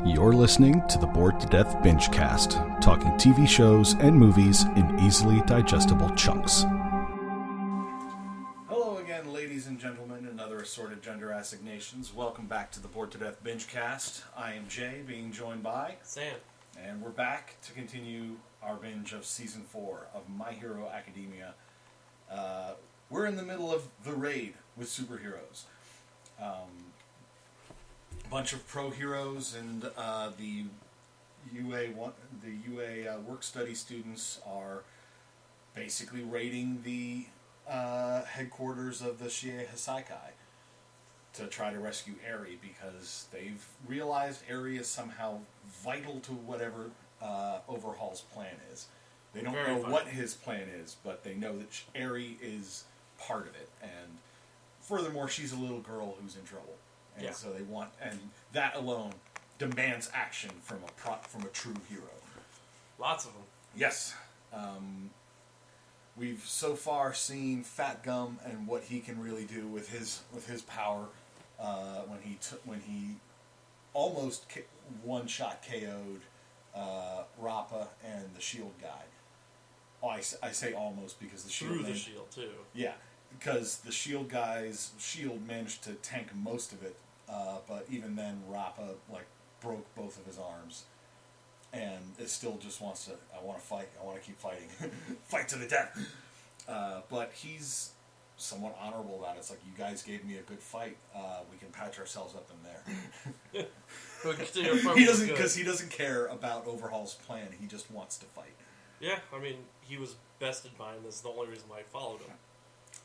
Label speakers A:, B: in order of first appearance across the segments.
A: You're listening to the Bored to Death Bingecast, talking TV shows and movies in easily digestible chunks.
B: Hello again, ladies and gentlemen, and other assorted gender assignations. Welcome back to the Bored to Death Bingecast. I am Jay, being joined by
C: Sam.
B: And we're back to continue our binge of Season 4 of My Hero Academia. We're in the middle of the raid with superheroes. A bunch of pro heroes and the UA work study students are basically raiding the headquarters of the Shie Hassaikai to try to rescue Eri, because they've realized Eri is somehow vital to whatever Overhaul's plan is. They don't know what his plan is, but they know that Eri is part of it. And furthermore, she's a little girl who's in trouble. And so they want, and that alone demands action from a true hero. Lots of them. Yes. We've so far seen Fat Gum and what he can really do with his power when he almost one-shot KO'd Rappa and the Shield guy. Oh, I say almost because the Shield...
C: Through the Shield, too.
B: Yeah, because the Shield guy's Shield managed to tank most of it, but even then Rappa broke both of his arms. And it still just wants to, I want to fight, I want to keep fighting. Fight to the death! But he's somewhat honorable about it. It's like, you guys gave me a good fight, we can patch ourselves up in there. He doesn't care about Overhaul's plan, he just wants to fight.
C: Yeah, I mean, he was bested by him, that's the only reason why I followed him.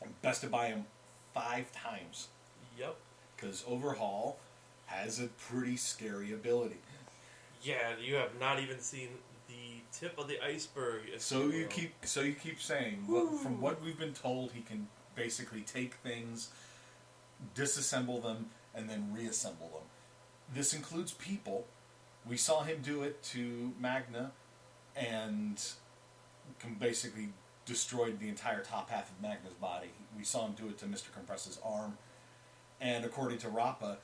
B: I'm bested by him 5 times.
C: Yep. Because
B: Overhaul has a pretty scary ability.
C: Yeah, you have not even seen the tip of the iceberg.
B: So you keep saying, from what we've been told, he can basically take things, disassemble them, and then reassemble them. This includes people. We saw him do it to Magna, and basically destroyed the entire top half of Magna's body. We saw him do it to Mr. Compress's arm, and according to Rappa,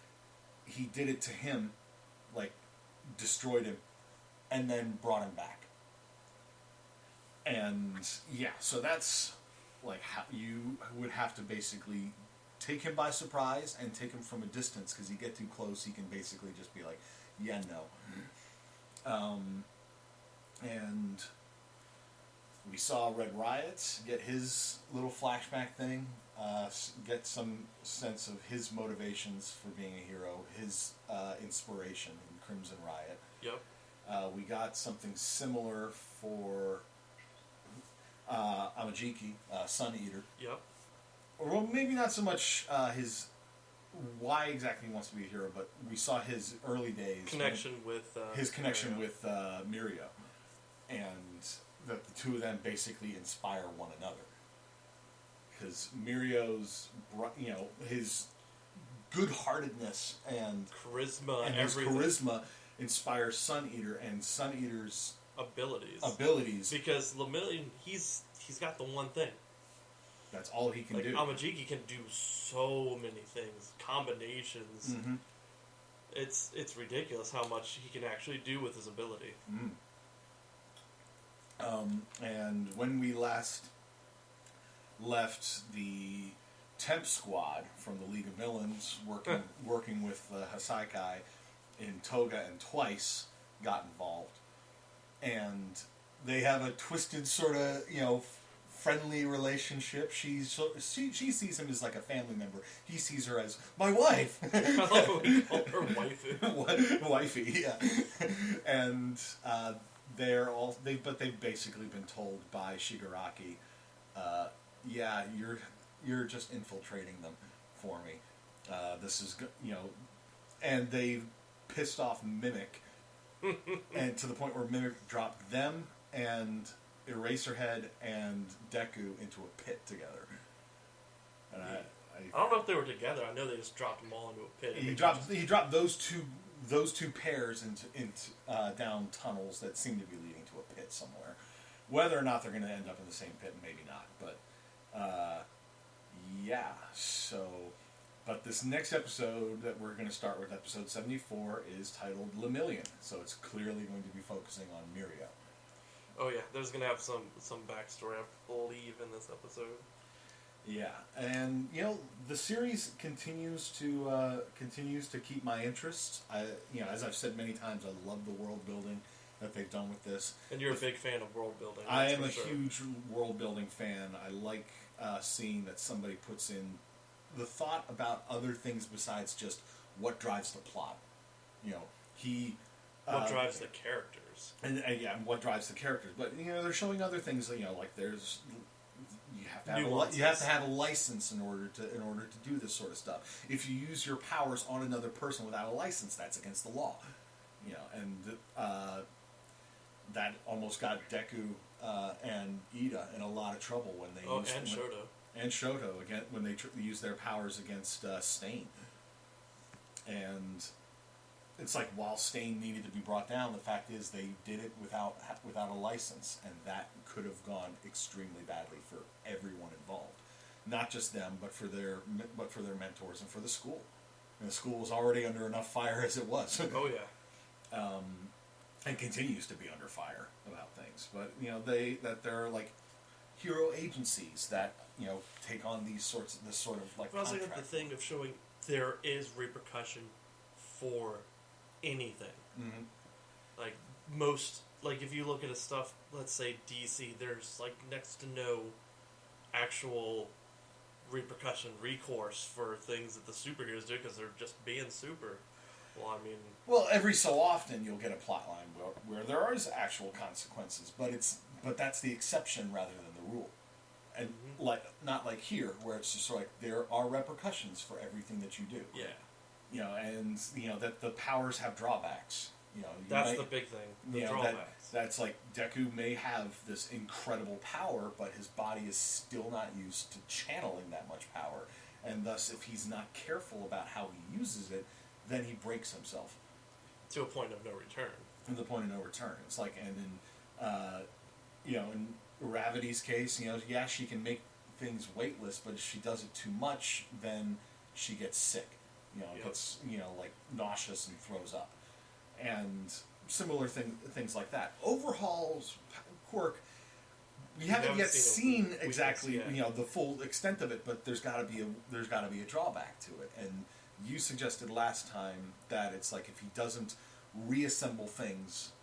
B: he did it to him, destroyed him, and then brought him back. And yeah, so that's how you would have to basically take him by surprise and take him from a distance, because you get too close, he can basically just be like, yeah, no. And we saw Red Riot get his little flashback thing, get some sense of his motivations for being a hero, his inspiration in Crimson Riot.
C: Yep.
B: We got something similar for Amajiki, Sun Eater.
C: Yep.
B: Or maybe not so much why exactly he wants to be a hero, but we saw his early days. His connection with Mirio. And that the two of them basically inspire one another. Because Mirio's, his good-heartedness and charisma inspires Sun Eater, and Sun Eater's abilities. Because
C: Lemillion, he's got the one thing.
B: That's all he can do.
C: Amajiki can do so many things, combinations.
B: Mm-hmm.
C: It's ridiculous how much he can actually do with his ability.
B: Mm. And when we last left the temp squad from the League of Villains, working with Hassaikai in Toga, and Twice got involved, and they have a twisted sort of friendly relationship. She sees him as like a family member. He sees her as my wife.
C: I love what we call her waifu.
B: Wifey, yeah. And they've basically been told by Shigaraki, yeah, you're just infiltrating them for me. This is and they pissed off Mimic, and to the point where Mimic dropped them and Eraserhead and Deku into a pit together. And
C: I don't know if they were together. I know they just dropped them all into a pit.
B: He dropped those two pairs into down tunnels that seem to be leading to a pit somewhere. Whether or not they're going to end up in the same pit, maybe not. But yeah, so But this next episode that we're going to start with, episode 74, is titled Lemillion. So it's clearly going to be focusing on Mirio.
C: Oh yeah, there's gonna have some backstory, I believe, in this episode.
B: Yeah, and the series continues to keep my interest. As I've said many times, I love the world building that they've done with this.
C: And you're a big fan of world building.
B: I am a huge world building fan. I like seeing that somebody puts in the thought about other things besides just what drives the plot.
C: What drives the characters.
B: And what drives the characters. But, they're showing other things, like there's... You have to have a license in order to do this sort of stuff. If you use your powers on another person without a license, that's against the law. That almost got Deku and Ida in a lot of trouble when they Shoto again when they used their powers against Stain. And it's like, while Stain needed to be brought down, the fact is they did it without a license, and that could have gone extremely badly for everyone involved. Not just them, but for their mentors and for the school. And the school was already under enough fire as it was.
C: Oh yeah.
B: And continues to be under fire about things. But they're like hero agencies that take on this sort of like.
C: Well, I was looking at the thing of showing there is repercussion for anything. Mm-hmm. Like if you look at a stuff, let's say DC, there's like next to no actual recourse for things that the superheroes do because they're just being super. Well,
B: every so often you'll get a plot line where there is actual consequences, but that's the exception rather than the rule. And not like here, where it's just like there are repercussions for everything that you do.
C: Yeah.
B: And that the powers have drawbacks.
C: That's the big thing. The drawbacks.
B: That's like Deku may have this incredible power, but his body is still not used to channeling that much power, and thus, if he's not careful about how he uses it, then he breaks himself
C: to a point of no return.
B: To the point of no return. It's like, and in Ravity's case, she can make things weightless, but if she does it too much, then she gets sick. Gets like nauseous and throws up, and similar things like that. Overhaul's quirk, we haven't yet seen exactly the full extent of it, but there's got to be a drawback to it. And you suggested last time that it's like if he doesn't reassemble things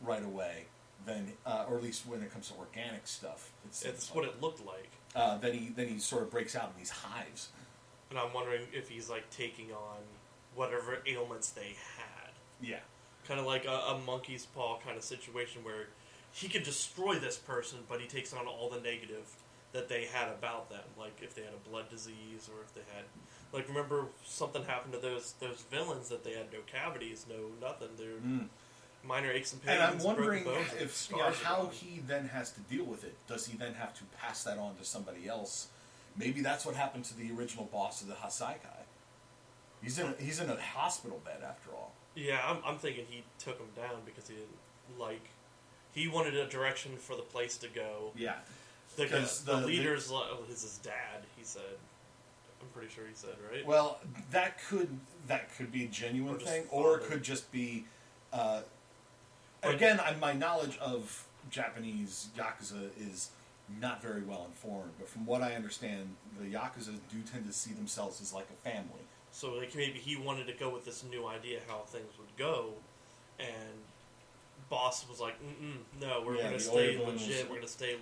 B: right away, then or at least when it comes to organic stuff,
C: it's what it looked like.
B: Then he sort of breaks out in these hives.
C: And I'm wondering if he's like taking on whatever ailments they had.
B: Yeah.
C: Kind of like a monkey's paw kind of situation where he could destroy this person, but he takes on all the negative that they had about them. Like if they had a blood disease or if they had... Like, remember something happened to those villains that they had no cavities, no nothing. They're minor aches and pains.
B: And I'm wondering if how he then has to deal with it. Does he then have to pass that on to somebody else? Maybe that's what happened to the original boss of the Hassaikai. He's in a hospital bed after all.
C: Yeah, I'm thinking he took him down because he didn't like. He wanted a direction for the place to go.
B: Yeah,
C: because the leader's is his dad. He said. I'm pretty sure he said, right?
B: Well, that could be a genuine thing, or it could just be. Again, my knowledge of Japanese Yakuza is not very well informed, but from what I understand, the Yakuza do tend to see themselves as like a family.
C: So like maybe he wanted to go with this new idea how things would go, and boss was like, no, we're going to stay legit, we're going to stay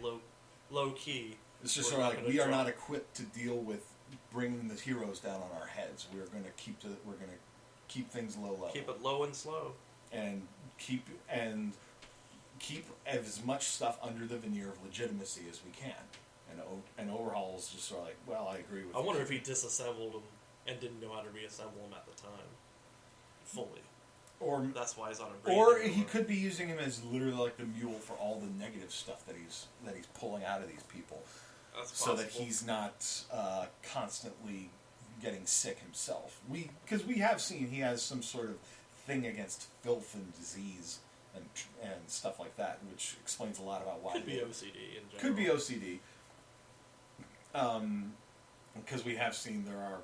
C: low key.
B: It's just sort of like we are not equipped to deal with bringing the heroes down on our heads. We're going to keep things low level.
C: Keep it low and slow.
B: And keep as much stuff under the veneer of legitimacy as we can. And Overhaul is just sort of like, well, I agree with you.
C: I wonder if he disassembled them and didn't know how to reassemble them at the time. Fully. Or that's why he's on a break.
B: Or he could be using him as literally like the mule for all the negative stuff that he's pulling out of these people.
C: That's
B: so that he's not constantly getting sick himself. Because we have seen he has some sort of thing against filth and disease and stuff like that, which explains a lot about why.
C: Could be OCD in general.
B: Could be OCD. Because we have seen there are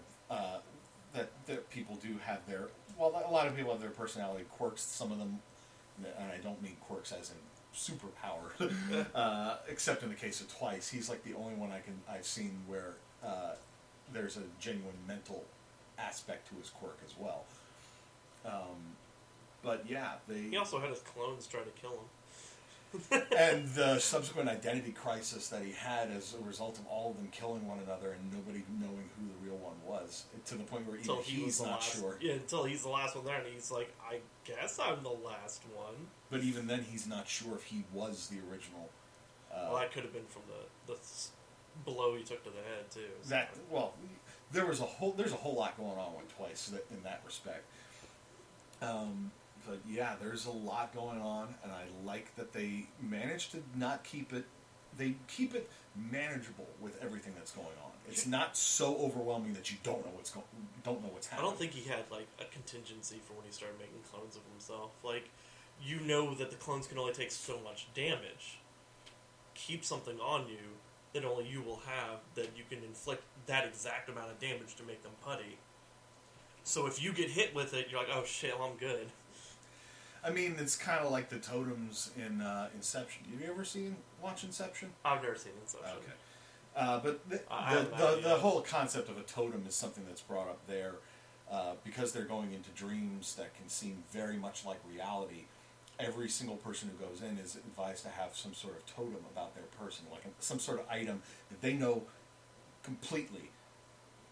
B: that people do have their, well, a lot of people have their personality quirks. Some of them, and I don't mean quirks as in superpower, except in the case of Twice. He's like the only one I've seen where there's a genuine mental aspect to his quirk as well. But yeah,
C: he also had his clones try to kill him.
B: And the subsequent identity crisis that he had as a result of all of them killing one another and nobody knowing who the real one was, to the point where even he's not sure.
C: Yeah, until he's the last one there, and he's like, I guess I'm the last one.
B: But even then, he's not sure if he was the original.
C: Well, that could have been from the blow he took to the head too. So.
B: There's a whole lot going on with Twice in that respect. But yeah, there's a lot going on, and I like that they managed to not keep it. They keep it manageable with everything that's going on. It's not so overwhelming that you don't know what's happening.
C: I don't think he had like a contingency for when he started making clones of himself. Like, you know that the clones can only take so much damage. Keep something on you that only you will have, that you can inflict that exact amount of damage to make them putty. So if you get hit with it, you're like, oh shit, well, I'm good.
B: I mean, it's kind of like the totems in Inception. Have you ever watch Inception?
C: I've never seen Inception.
B: Okay. But the whole concept of a totem is something that's brought up there because they're going into dreams that can seem very much like reality. Every single person who goes in is advised to have some sort of totem about their person, like some sort of item that they know completely,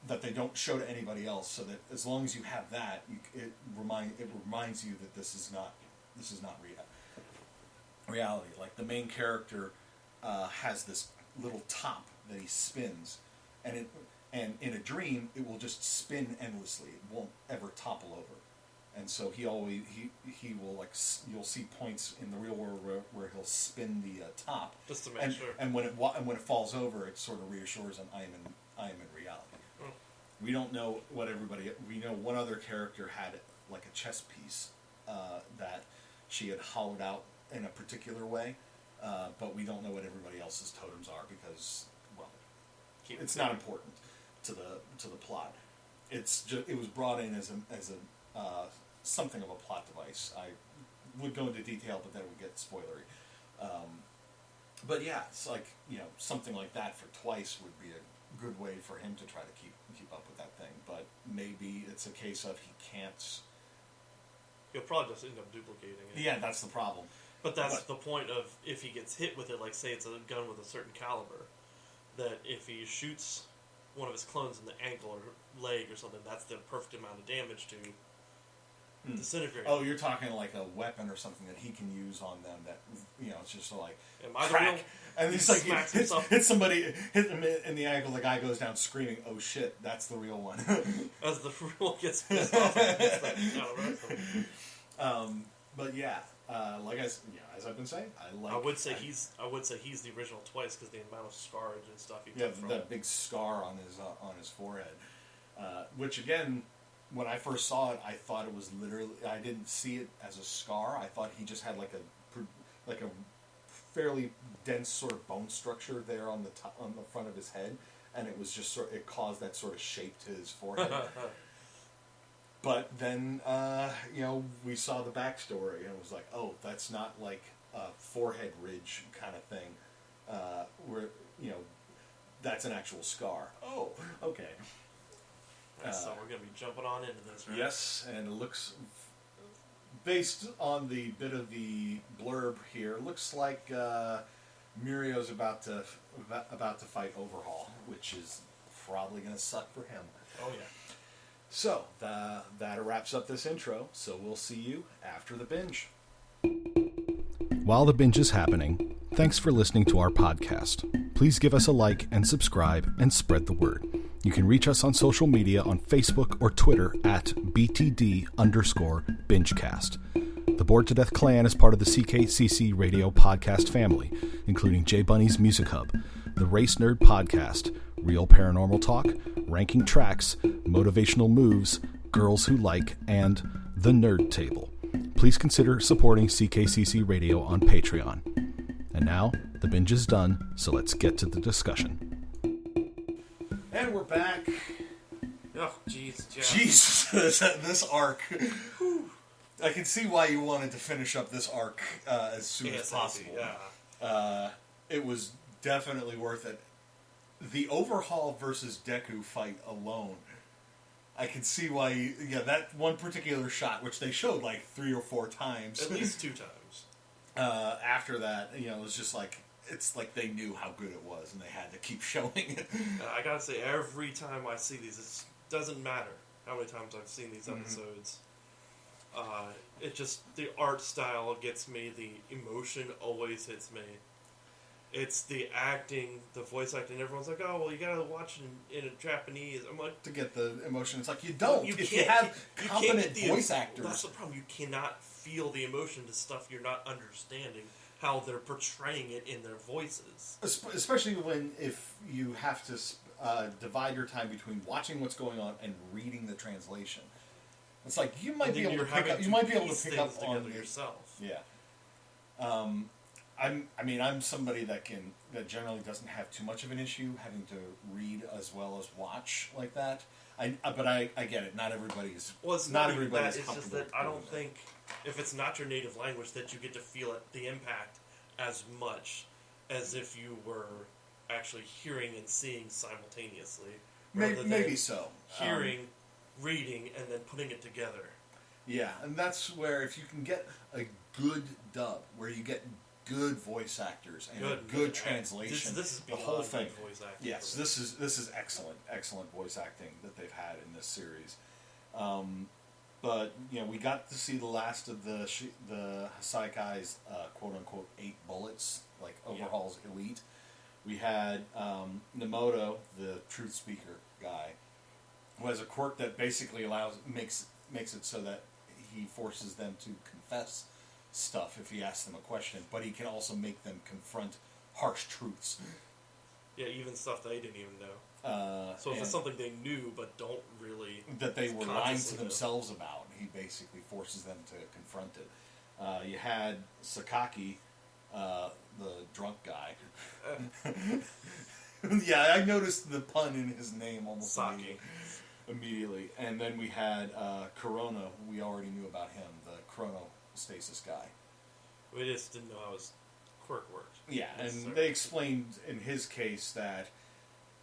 B: that they don't show to anybody else, so that as long as you have that, it reminds you that this is not reality. Like the main character has this little top that he spins, and in a dream it will just spin endlessly. It won't ever topple over, and so he will you'll see points in the real world where he'll spin the top
C: just to make sure.
B: And when it falls over, it sort of reassures him, I am in reality. We don't know what we know one other character had like a chess piece that she had hollowed out in a particular way, but we don't know what everybody else's totems are because, well, it's not important to the plot. It was brought in as a something of a plot device. I would go into detail, but then it would get spoilery. But yeah, it's like, something like that for Twice would be a good way for him to try to keep up with that thing, but maybe it's a case of he can't.
C: He'll probably just end up duplicating it.
B: Yeah, that's the problem.
C: But that's the point of, if he gets hit with it, like say it's a gun with a certain caliber, that if he shoots one of his clones in the ankle or leg or something, that's the perfect amount of damage to disintegrate.
B: Oh, you're talking like a weapon or something that he can use on them that, it's just like,
C: am I
B: crack.
C: The real?
B: And he's like, hit somebody, hit him in the ankle, the guy goes down screaming, oh shit, that's the real one.
C: As the real gets pissed off and gets that out of
B: but yeah, as I've been saying,
C: I would say he's the original Twice because the amount of scarage and stuff he took from
B: that big scar on his forehead, which again, when I first saw it, I thought it was literally, I didn't see it as a scar. I thought he just had like a fairly dense sort of bone structure there on the front of his head, and it was just it caused that sort of shape to his forehead. But then we saw the backstory, and it was like, oh, that's not like a forehead ridge kind of thing, where that's an actual scar. Oh, okay.
C: So we're going to be jumping on into this, right?
B: Yes, and it looks, based on the bit of the blurb here, looks like Murio's about to fight Overhaul, which is probably going to suck for him.
C: Oh yeah.
B: So that wraps up this intro. So we'll see you after the binge.
A: While the binge is happening, thanks for listening to our podcast. Please give us a like and subscribe and spread the word. You can reach us on social media on Facebook or Twitter at BTD_Bingecast. The Bored to Death Clan is part of the CKCC Radio podcast family, including J Bunny's Music Hub, the Race Nerd Podcast, Real Paranormal Talk, Ranking Tracks, Motivational Moves, Girls Who Like, and The Nerd Table. Please consider supporting CKCC Radio on Patreon. And now, the binge is done, so let's get to the discussion.
B: And we're back.
C: Oh, jeez, Jeff.
B: Jesus, this arc. I can see why you wanted to finish up this arc as soon as possible.
C: Yeah.
B: It was definitely worth it. The Overhaul versus Deku fight alone, I can see why. That one particular shot, which they showed like 3 or 4 times,
C: at least 2 times.
B: After that, it was just like it's like they knew how good it was, and they had to keep showing it.
C: I gotta say, every time I see these, it doesn't matter how many times I've seen these episodes. It just, the art style gets me, the emotion always hits me. It's the acting, the voice acting. Everyone's like, "Oh, well, you gotta watch in a Japanese." I'm like,
B: to get the emotion, it's like you don't.
C: You
B: if you have competent
C: the
B: voice actors,
C: that's the problem. You cannot feel the emotion to stuff you're not understanding how they're portraying it in their voices.
B: Especially if you have to divide your time between watching what's going on and reading the translation. It's like you might be able to pick up. You might be able to pick up on
C: yourself.
B: Yeah. I'm somebody that generally doesn't have too much of an issue having to read as well as watch like that. But I get it. Not everybody's.
C: Well, it's
B: not everybody's
C: that. It's just that I don't think if it's not your native language that you get to feel the impact as much as if you were actually hearing and seeing simultaneously.
B: Maybe so.
C: Hearing, reading, and then putting it together.
B: Yeah, and that's where if you can get a good dub, where you get good voice actors and a good translation,
C: this is
B: the whole thing.
C: Voice acting,
B: yes, this is excellent voice acting that they've had in this series. But we got to see the last of the Hasaikai's quote unquote 8 bullets, like Overhaul's elite. We had Nemoto, the truth speaker guy, who has a quirk that basically makes it so that he forces them to confess stuff if he asks them a question, but he can also make them confront harsh truths.
C: Yeah, even stuff they didn't even know. So if it's something they knew but don't really...
B: that they were lying to themselves about, he basically forces them to confront it. You had Sakaki, the drunk guy. Yeah, I noticed the pun in his name almost immediately. And then we had Corona. We already knew about him, the chronostasis guy.
C: We just didn't know how his quirk worked.
B: Yeah, and they explained in his case that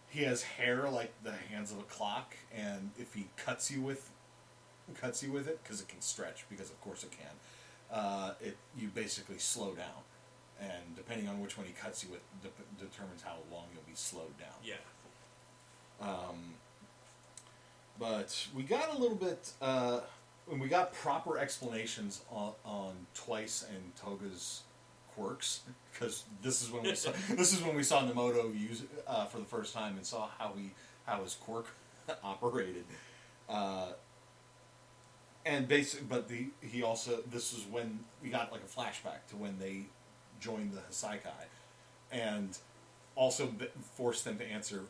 B: he has hair like the hands of a clock, and if he cuts you with it, because it can stretch, because of course it can, you basically slow down. And depending on which one he cuts you with, determines how long you'll be slowed down.
C: Yeah.
B: But we got a little bit. We got proper explanations on Twice and Toga's quirks, because this is when we saw Nemoto use it for the first time and saw how his quirk operated. And he also, this is when we got like a flashback to when they joined the Hassaikai, and also forced them to answer,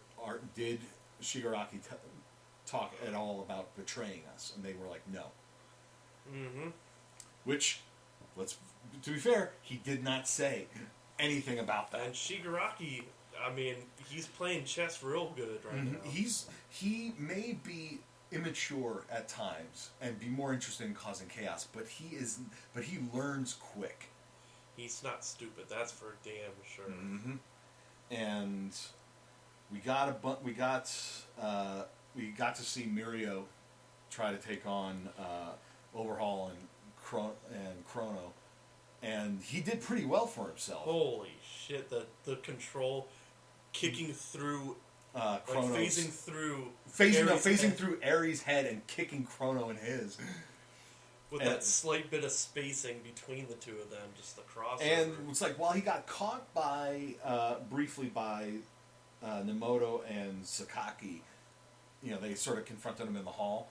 B: did Shigaraki talk at all about betraying us? And they were like, no.
C: Mm-hmm.
B: Which, to be fair, he did not say anything about that.
C: And Shigaraki, I mean, he's playing chess real good right now.
B: He may be immature at times and be more interested in causing chaos, but he learns quick.
C: He's not stupid, that's for damn sure.
B: Mm-hmm. And we got to see Mirio try to take on Overhaul and Chrono, and he did pretty well for himself.
C: Holy shit! The control kicking through, phasing
B: through Aries' head and kicking Chrono in his.
C: With that slight bit of spacing between the two of them, just the crossover.
B: And it's like, while he got caught briefly by Nemoto and Sakaki, they sort of confronted him in the hall.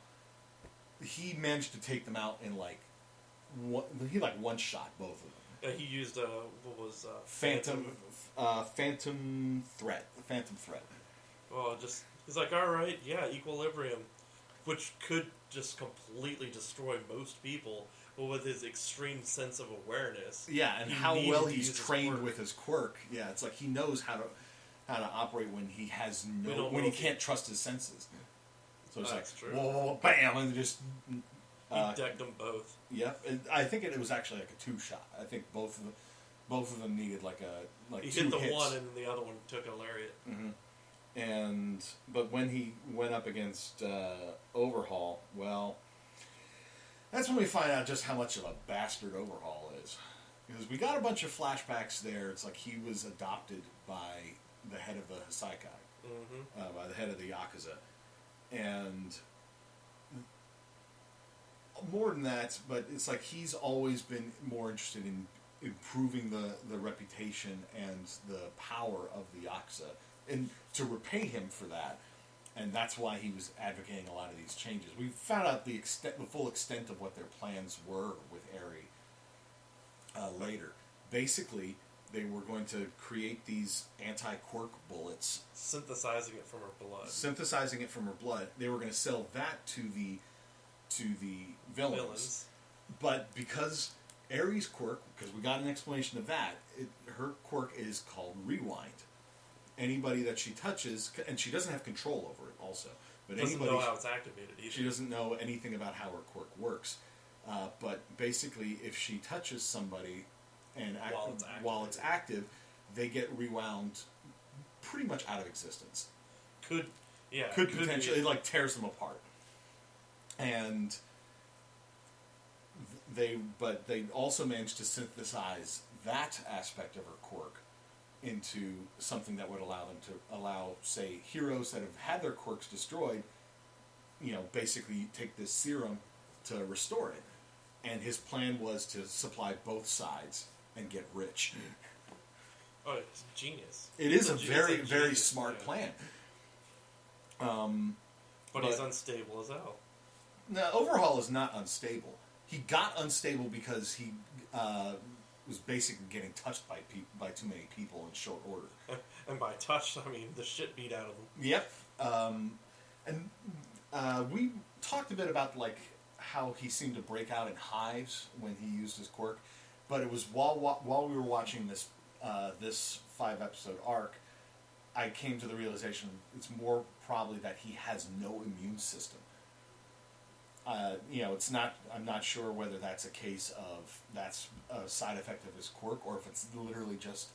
B: He managed to take them out in one shot both of them.
C: Yeah, he used
B: Phantom Threat.
C: Well, he's like, all right, yeah, equilibrium, which could just completely destroy most people, but with his extreme sense of awareness.
B: Yeah, and how well he's trained with his quirk. Yeah, it's like he knows how to operate when he has he can't trust his senses. So it's
C: That's
B: like,
C: true.
B: whoa, bam, and just...
C: He decked them both.
B: Yep. And I think it was actually like a 2-shot. I think both of them needed like
C: He
B: 2
C: hit the
B: hits.
C: one, and then the other one took a lariat.
B: Mm-hmm. But when he went up against Overhaul, well, that's when we find out just how much of a bastard Overhaul is. Because we got a bunch of flashbacks there. It's like he was adopted by the head of the Hassaikai, by the head of the Yakuza. And more than that, but it's like he's always been more interested in improving the reputation and the power of the Yakuza, and to repay him for that. And that's why he was advocating a lot of these changes. We found out the full extent of what their plans were with Eri later. Basically, they were going to create these anti-quirk bullets.
C: Synthesizing it from her blood. They were going to sell that to the villains. But because Eri's quirk, because we got an explanation of that, her quirk is called Rewind. Anybody that she touches, and she doesn't have control over it also. But doesn't know how it's activated either.
B: She doesn't know anything about how her quirk works. But basically, if she touches somebody and while it's active, they get rewound pretty much out of existence. Could potentially, it tears them apart. And they also managed to synthesize that aspect of her quirk into something that would allow, say, heroes that have had their quirks destroyed, basically take this serum to restore it. And his plan was to supply both sides and get rich.
C: Oh, it's genius.
B: It is a very, very smart plan.
C: But he's unstable as hell.
B: No, Overhaul is not unstable. He got unstable because he was basically getting touched by too many people in short order.
C: And by touched, I mean the shit beat out of him.
B: Yep. And we talked a bit about how he seemed to break out in hives when he used his quirk, but it was while we were watching this 5-episode arc, I came to the realization it's more probably that he has no immune system. It's not. I'm not sure whether that's a case of that's a side effect of his quirk, or if it's literally just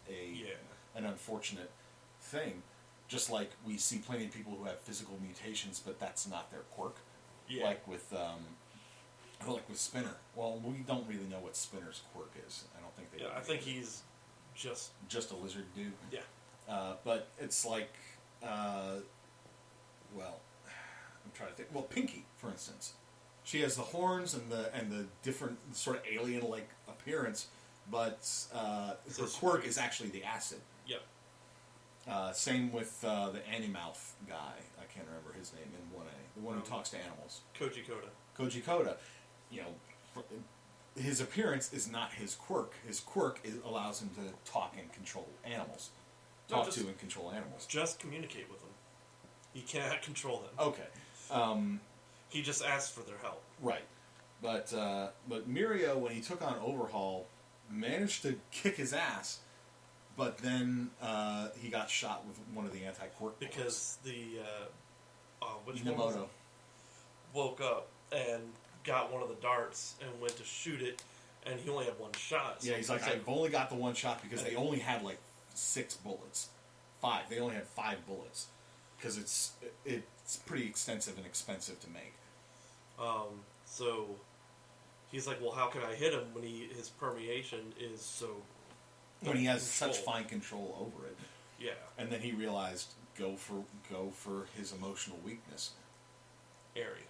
B: an unfortunate thing. Just like we see plenty of people who have physical mutations, but that's not their quirk. Yeah. Like with Spinner. Well, we don't really know what Spinner's quirk is. I don't think they.
C: Yeah, I think he's just
B: a lizard dude.
C: Yeah.
B: But it's like, I'm trying to think. Well, Pinky, for instance. She has the horns and the different sort of alien-like appearance, but her quirk is actually the acid.
C: Yep.
B: Same with the Animouth guy. I can't remember his name in 1A. The one who talks to animals. Koji Koda. His appearance is not his quirk. His quirk allows him to talk and control animals. And control animals.
C: Just communicate with them. He cannot control them.
B: Okay.
C: He just asked for their help.
B: Right. But Mirio, when he took on Overhaul, managed to kick his ass, but then he got shot with one of the anti-quirk bullets.
C: Because which
B: Inamoto
C: one woke up and got one of the darts and went to shoot it, and he only had one shot. So
B: he's like, I've only got the one shot because they only had 6 bullets. 5. They only had 5 bullets. Because it's pretty extensive and expensive to make.
C: So he's like, well, how can I hit him when his permeation is so...
B: When he has such fine control over it.
C: Yeah.
B: And then he realized, go for his emotional weakness. Eri.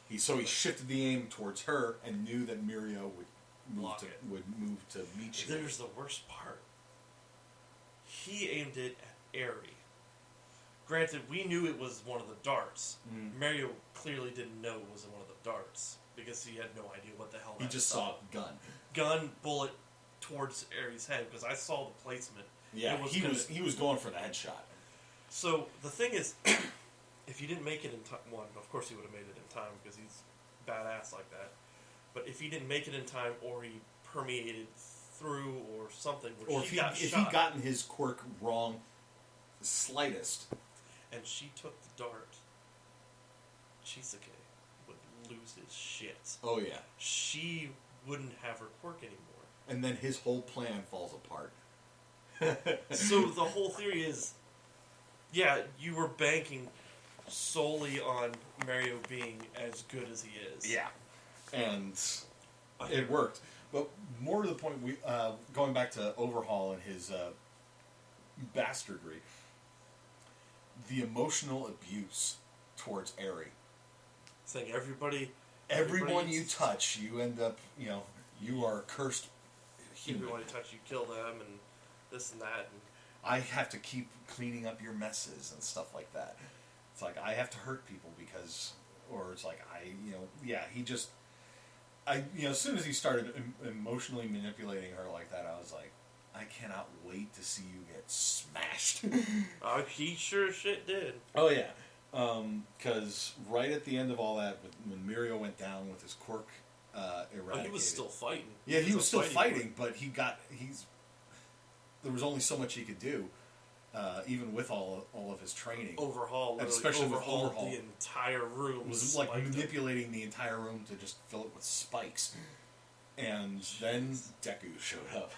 B: He shifted the aim towards her and knew that Mirio would move to meet you.
C: There's the worst part. He aimed it at Eri. Granted, we knew it was one of the darts. Mirio clearly didn't know it was one of the darts because he had no idea what the hell that was.
B: He just saw
C: gun, bullet towards Eri's head because I saw the placement.
B: Yeah, he was going for the headshot.
C: So the thing is, if he didn't make it in time, of course he would have made it in time because he's badass like that. But if he didn't make it in time, or he permeated through, or something,
B: or if he'd gotten his quirk wrong, the slightest.
C: And she took the dart. Chisake would lose his shit.
B: Oh, yeah.
C: She wouldn't have her quirk anymore.
B: And then his whole plan falls apart.
C: So the whole theory is, yeah, you were banking solely on Mario being as good as he is.
B: Yeah. And it worked. But more to the point, we going back to Overhaul and his bastardry, the emotional abuse towards Eri.
C: Saying
B: everyone you touch, you end up, you are a cursed human.
C: Everyone you touch, you kill them, and this and that. And
B: I have to keep cleaning up your messes and stuff like that. It's like, I have to hurt people because, or it's like, as soon as he started emotionally manipulating her like that, I was like, I cannot wait to see you get smashed.
C: He sure as shit did.
B: Oh, yeah. Because right at the end of all that, when Mirio went down with his quirk eradicated.
C: He was still fighting.
B: Yeah, he was still fighting, but there was only so much he could do, even with all of his training.
C: Overhaul,
B: especially
C: overhauled
B: Overhaul.
C: The entire room.
B: It was like manipulating the entire room to just fill it with spikes. And then Deku showed up.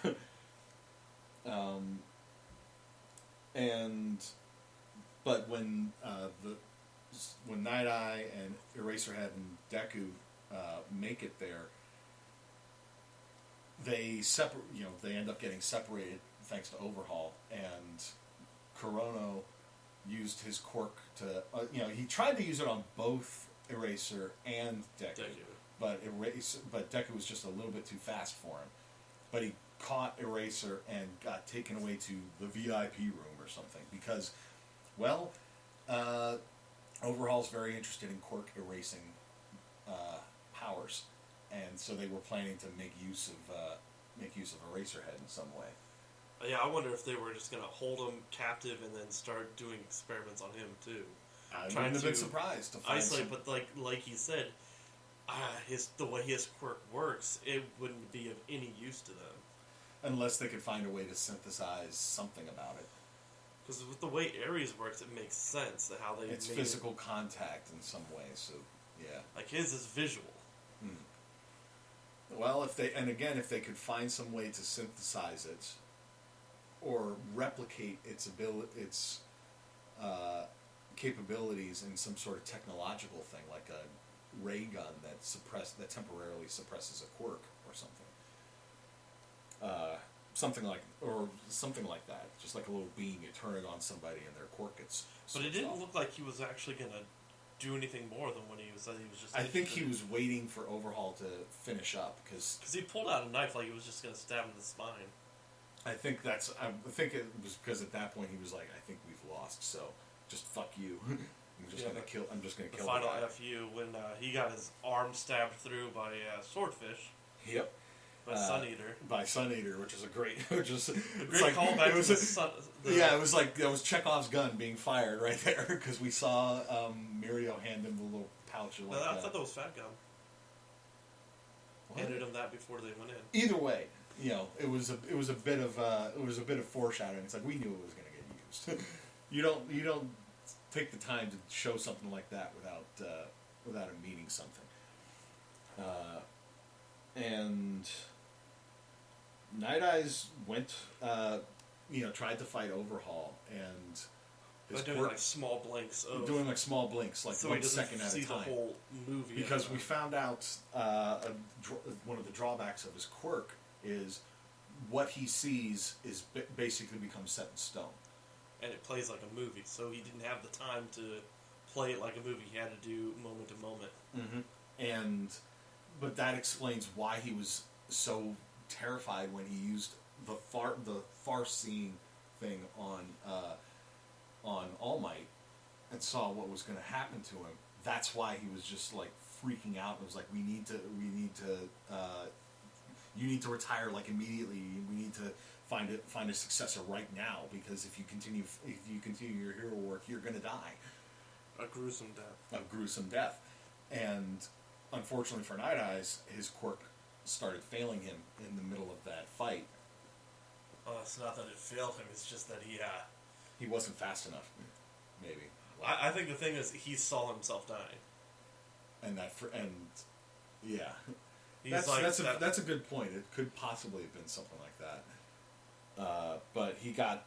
B: But when Night Eye and Eraserhead and Deku make it there, they end up getting separated thanks to Overhaul, and Kurono used his quirk to he tried to use it on both Eraser and Deku. But Deku was just a little bit too fast for him. But he caught Eraser and got taken away to the VIP room or something because, Overhaul's very interested in quirk erasing powers, and so they were planning to make use of Eraserhead in some way.
C: Yeah, I wonder if they were just going to hold him captive and then start doing experiments on him too.
B: I wouldn't have been surprised to find
C: isolate, but like he said, the way his quirk works, it wouldn't be of any use to them.
B: Unless they could find a way to synthesize something about it.
C: Because with the way Ares works, it makes sense that how they
B: it's physical contact in some way. So yeah,
C: like his is visual.
B: Well, if they could find some way to synthesize it or replicate its capabilities in some sort of technological thing, like a ray gun that temporarily suppresses a quirk or something. Something like that. Just like a little beam, you turn it on somebody and their quirk gets.
C: But it didn't look like he was actually going to do anything more than when he was just.
B: I think he was waiting for Overhaul to finish up because
C: he pulled out a knife like he was just going to stab him in the spine.
B: I think it was because at that point he was like, I think we've lost, so just fuck you. I'm just going to kill the
C: final
B: guy.
C: FU when he got his arm stabbed through by Swordfish.
B: Yep.
C: By Sun Eater,
B: which is a great callback.
C: It
B: was like that was Chekhov's gun being fired right there because we saw Mirio hand him the little pouch.
C: I thought that was Fat Gum. Handed him that before they went in.
B: Either way, it was a bit of foreshadowing. It's like we knew it was going to get used. You don't take the time to show something like that without it meaning something. And Night Eyes went, tried to fight Overhaul, and
C: doing like small blinks, like
B: so 1 second at a time.
C: The whole movie
B: because we found out one of the drawbacks of his quirk is what he sees is basically becomes set in stone,
C: and it plays like a movie. So he didn't have the time to play it like a movie. He had to do moment to moment,
B: but that explains why he was so terrified when he used the far-seeing thing on All Might and saw what was going to happen to him. That's why he was just like freaking out. It was like, you need to retire like immediately. We need to find a successor right now because if you continue your hero work, you're going to die
C: a gruesome
B: death. And unfortunately for Night Eyes, his quirk started failing him in the middle of that fight.
C: Oh, it's not that it failed him, it's just that
B: he wasn't fast enough, maybe.
C: I think the thing is, he saw himself dying.
B: and yeah,
C: He's
B: that's a good point. It could possibly have been something like that, but he got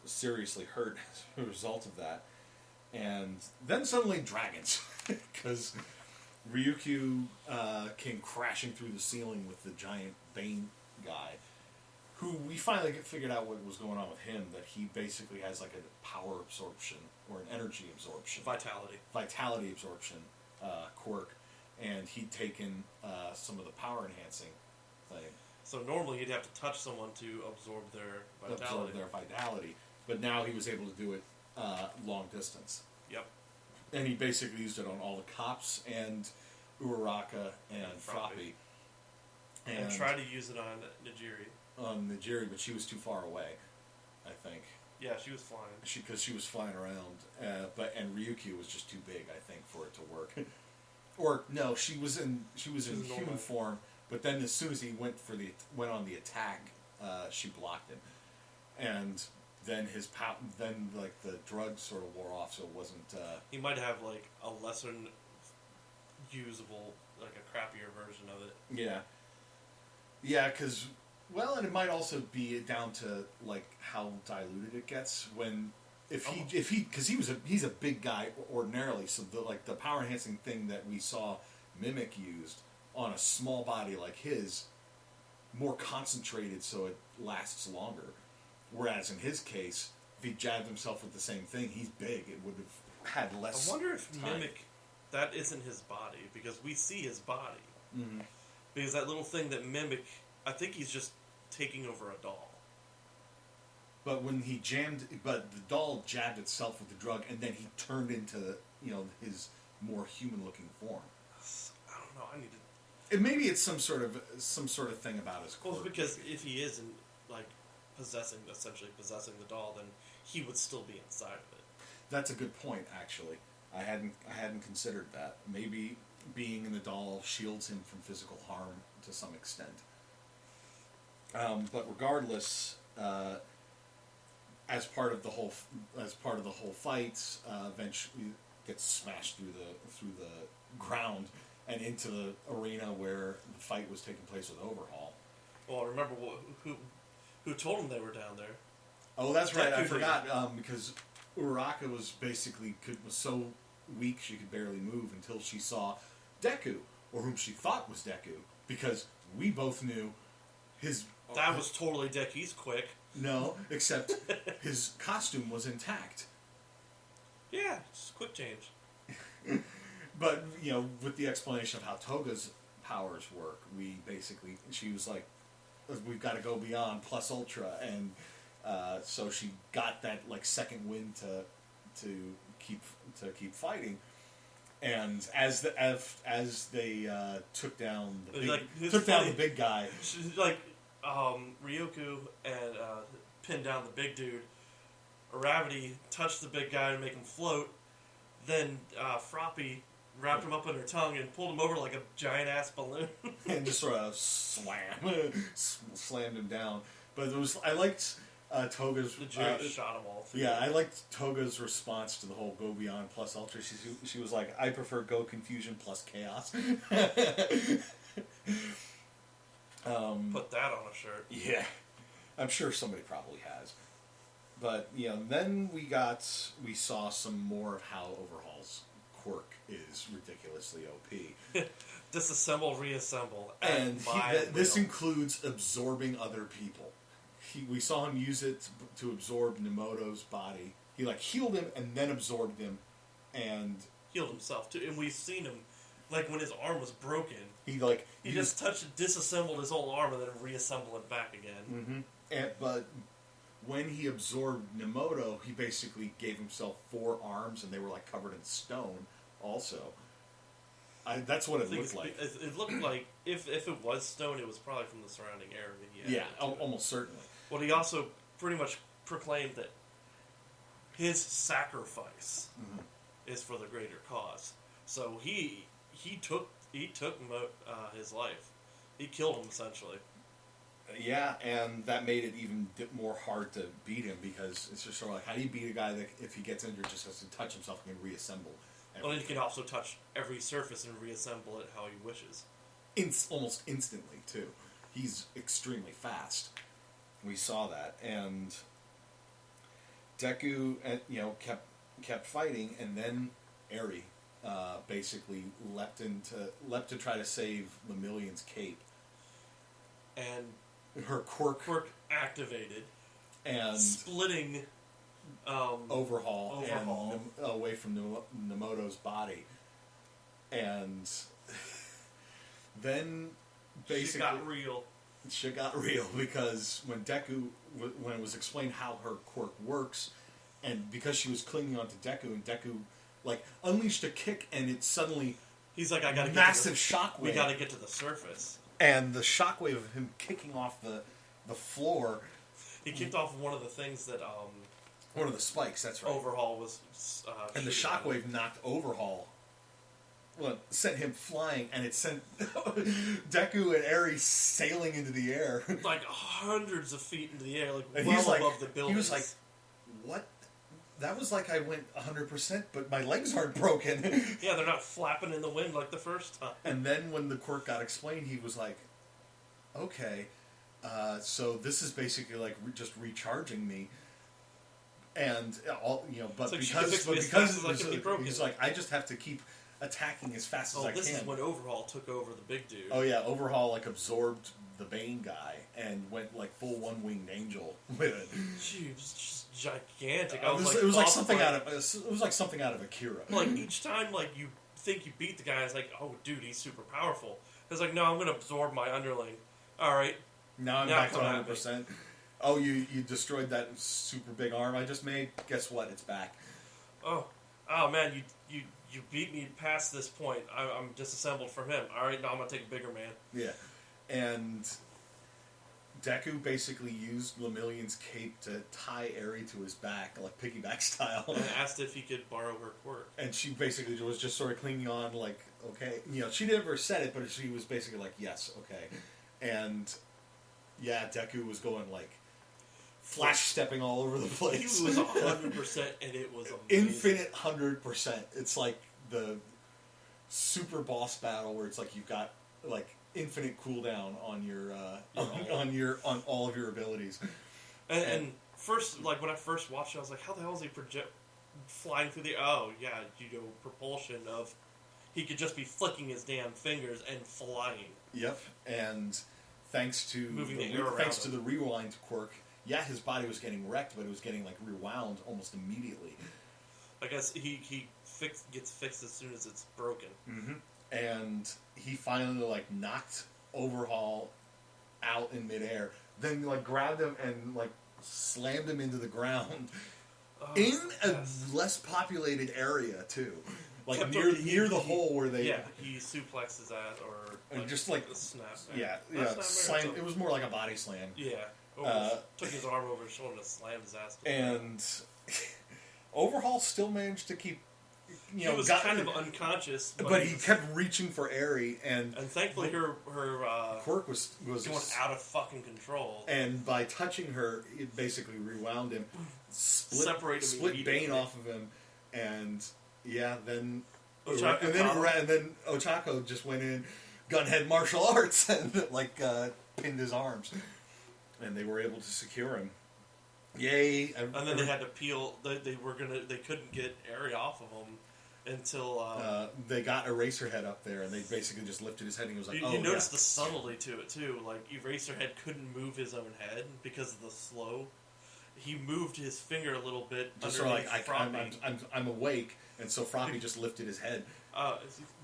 B: seriously hurt as a result of that, and then suddenly dragons, because Ryukyu came crashing through the ceiling with the giant Bane guy, who we finally figured out what was going on with him, that he basically has like a power absorption or an energy absorption. Vitality absorption quirk, and he'd taken some of the power enhancing thing.
C: So normally you'd have to touch someone to absorb their vitality.
B: But now he was able to do it long distance.
C: Yep.
B: And he basically used it on all the cops and Uraraka and Froppy.
C: And tried to use it on Nijiri.
B: On Nijiri, but she was too far away, I think.
C: Yeah, she was flying.
B: Because she was flying around, and Ryukyu was just too big, I think, for it to work. Or no, she was in human form, but then as soon as he went on the attack, she blocked him, and then like the drug sort of wore off, so it wasn't.
C: He might have like a lesser usable, like a crappier version of it.
B: Yeah, because. Well, and it might also be down to like how diluted it gets because he's a big guy ordinarily, so the power enhancing thing that we saw Mimic used on a small body like his, more concentrated so it lasts longer. Whereas in his case, if he jabbed himself with the same thing, he's big. It would have had less.
C: I wonder if
B: time.
C: Mimic, that isn't his body, because we see his body.
B: Mm-hmm.
C: Because that little thing that Mimic, I think he's just taking over a doll.
B: But the doll jabbed itself with the drug, and then he turned into his more human-looking form.
C: I don't know. I need to.
B: And maybe it's some sort of thing about his quirk.
C: Well, because if he isn't like essentially possessing the doll, then he would still be inside of it.
B: That's a good point, actually. I hadn't considered that. Maybe being in the doll shields him from physical harm to some extent. But regardless, as part of the whole fight, eventually gets smashed through the ground and into the arena where the fight was taking place with Overhaul.
C: Well, remember who told him they were down there?
B: Oh, that's right. I forgot because Uraraka was so weak she could barely move until she saw Deku, or whom she thought was Deku, because we both knew his.
C: That was totally Deku. He's quick.
B: No, except his costume was intact.
C: Yeah, just quick change.
B: But, with the explanation of how Toga's powers work, she was like, we've got to go beyond plus ultra, and so she got that like second wind to keep fighting. And as they took down the big guy,
C: like Ryukyu and pinned down the big dude. Aravity touched the big guy to make him float. Then Froppy wrapped him up in her tongue and pulled him over like a giant ass balloon,
B: and just sort of slammed him down. But I liked Toga's.
C: The jury shot him all through.
B: Yeah, I liked Toga's response to the whole Go Beyond plus Ultra. She was like, I prefer Go Confusion plus Chaos.
C: Put that on a shirt.
B: Yeah, I'm sure somebody probably has. But then we saw some more of how Overhaul's quirk is ridiculously OP.
C: Disassemble, reassemble,
B: and this includes absorbing other people. We saw him use it to absorb Nemoto's body. He healed him and then absorbed him, and
C: healed himself too. And we've seen him, when his arm was broken. He just disassembled his whole arm and then reassembled it back again.
B: Mm-hmm. But when he absorbed Nemoto, he basically gave himself 4 arms, and they were covered in stone. Also, that's what it looked like.
C: It looked like if it was stone, it was probably from the surrounding area.
B: Yeah, almost certainly.
C: Well, he also pretty much proclaimed that his sacrifice is for the greater cause. So he took his life. He killed him essentially.
B: Yeah, and that made it even more hard to beat him, because it's just sort of how do you beat a guy that if he gets injured just has to touch himself and reassemble?
C: Well, and he can also touch every surface and reassemble it how he wishes.
B: Almost instantly, too. He's extremely fast. We saw that, and Deku, kept fighting, and then Eri basically leapt to try to save Lemillion's cape,
C: and
B: her quirk
C: activated,
B: and
C: splitting
B: Overhaul. And away from Nemoto's body, and then basically shit got real because when it was explained how her quirk works, and because she was clinging onto Deku, and Deku unleashed a kick, and it suddenly
C: he's like, I gotta
B: massive shockwave.
C: We gotta get to the surface,
B: and the shockwave of him kicking off the floor.
C: He kicked off one of the things that
B: one of the spikes. That's right.
C: Overhaul was,
B: and the shockwave knocked Overhaul. Well, sent him flying, and it sent Deku and Eri sailing into the air.
C: Hundreds of feet into the air,
B: and
C: well above the buildings.
B: He was like, what? That was like I went 100%, but my legs aren't broken.
C: Yeah, they're not flapping in the wind like the first time.
B: And then when the quirk got explained, he was like, okay, so this is basically just recharging me. And, but because he's like, I just have to keep attacking as fast as I can.
C: This is when Overhaul took over the big dude.
B: Oh yeah, Overhaul absorbed the Bane guy and went full one-winged angel with it.
C: Gee, it was just gigantic.
B: It was like something out of Akira.
C: Each time you think you beat the guy, it's like, oh dude, he's super powerful. It's like, no, I'm gonna absorb my underling. All right,
B: now I'm back to 100%. Oh, you destroyed that super big arm I just made. Guess what? It's back.
C: Oh man, you beat me past this point. I'm disassembled from him. All right, now I'm gonna take a bigger man.
B: Yeah, and Deku basically used Lemillion's cape to tie Eri to his back, piggyback style.
C: And asked if he could borrow her quirk.
B: And she basically was just sort of clinging on, okay. She never said it, but she was basically like, yes, okay. And yeah, Deku was going flash stepping all over the place.
C: He was 100%, and it was amazing.
B: Infinite 100%. It's like the super boss battle where it's you've got infinite cooldown on your on all of your abilities.
C: And first, when I first watched it, I was like, how the hell is he flying through the? Oh yeah, propulsion of. He could just be flicking his damn fingers and flying.
B: Yep, and thanks to the rewind quirk. Yeah, his body was getting wrecked, but it was getting rewound almost immediately.
C: I guess he gets fixed as soon as it's broken.
B: Mm-hmm. And he finally knocked Overhaul out in midair, then grabbed him and slammed him into the ground in a less populated area too, near the hole where they
C: he suplexed his ass or
B: just
C: snap.
B: Slam. It was more like a body slam.
C: Yeah. Took his arm over his shoulder and slammed his ass.
B: And Overhaul still managed to keep.
C: He was kind of unconscious,
B: but he kept reaching for Eri, and
C: thankfully her
B: quirk was
C: going out of fucking control.
B: And by touching her, it basically rewound him, split Bane off of him, and then Ochako just went in, gunhead martial arts, and pinned his arms. And they were able to secure him. Yay!
C: And then they had to peel. They couldn't get Eri off of him until
B: they got Eraserhead up there, and they basically just lifted his head. And he was like,
C: you noticed the subtlety to it too. Eraserhead couldn't move his own head because of the slow. He moved his finger a little bit.
B: Just sort of I'm awake, and so Froppy just lifted his head.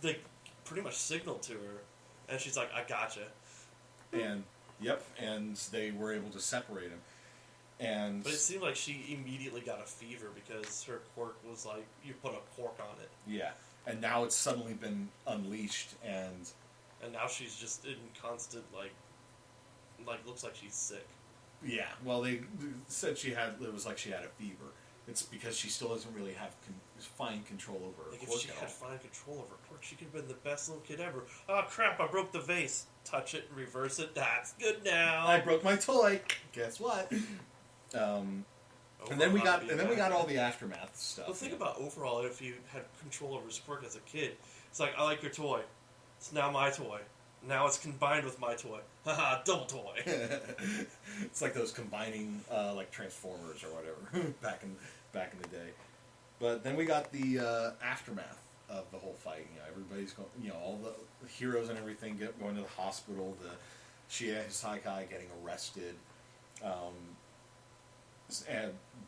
C: They pretty much signaled to her, and she's like, "I gotcha."
B: And and they were able to separate him.
C: But it seemed like she immediately got a fever because her quirk was you put a cork on it.
B: Yeah, and now it's suddenly been unleashed, and
C: now she's just in constant looks like she's sick.
B: Yeah, well, they said she had a fever. It's because she still doesn't really have fine control over her quirk.
C: If she had fine control over her quirk, she could have been the best little kid ever. Oh crap! I broke the vase. Touch it, reverse it. That's good now.
B: I broke my toy. Guess what?
C: Overhaul
B: And then we
C: ought
B: got
C: to be
B: and then we
C: back.
B: got all the aftermath stuff.
C: The thing about Overhaul, if you had control over his quirk as a kid, it's like, I like your toy. It's now my toy. Now it's combined with my toy. Haha, double toy.
B: It's like those combining like Transformers or whatever back in the day. But then we got the aftermath of the whole fight. You know, everybody's going. You know, all the heroes and everything going to the hospital. The Shie Hassaikai getting arrested.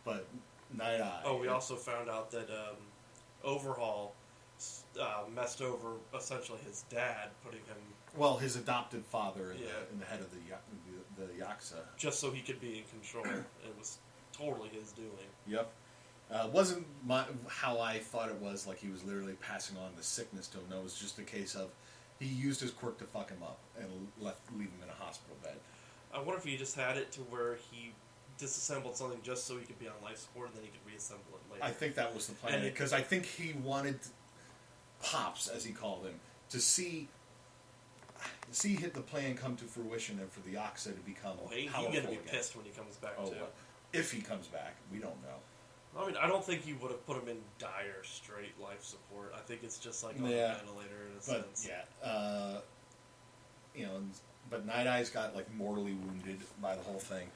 B: But Night Eye.
C: Oh, we also found out that Overhaul messed over essentially his dad, putting him
B: Well, his adopted father
C: Yeah.
B: in the head of the Yakuza.
C: just so he could be in control. It was totally his doing.
B: Yep. Wasn't how I thought it was, like he was literally passing on the sickness to him. No, it was just a case of he used his quirk to fuck him up and leave him in a hospital bed.
C: I wonder if he just had it to where he disassembled something just so he could be on life support and then he could reassemble it later.
B: I think that was the plan, because I think he wanted Pops, as he called him, to see the plan come to fruition and for the Yakuza to become
C: He's
B: powerful
C: going to be
B: again.
C: pissed when he comes back, too.
B: Well, if he comes back, we don't know.
C: I mean, I don't think he would have put him in dire, straight life support. I think it's just like on
B: Yeah.
C: a ventilator in a
B: But
C: sense.
B: yeah, you know, but Night Eye's got like mortally wounded by the whole thing.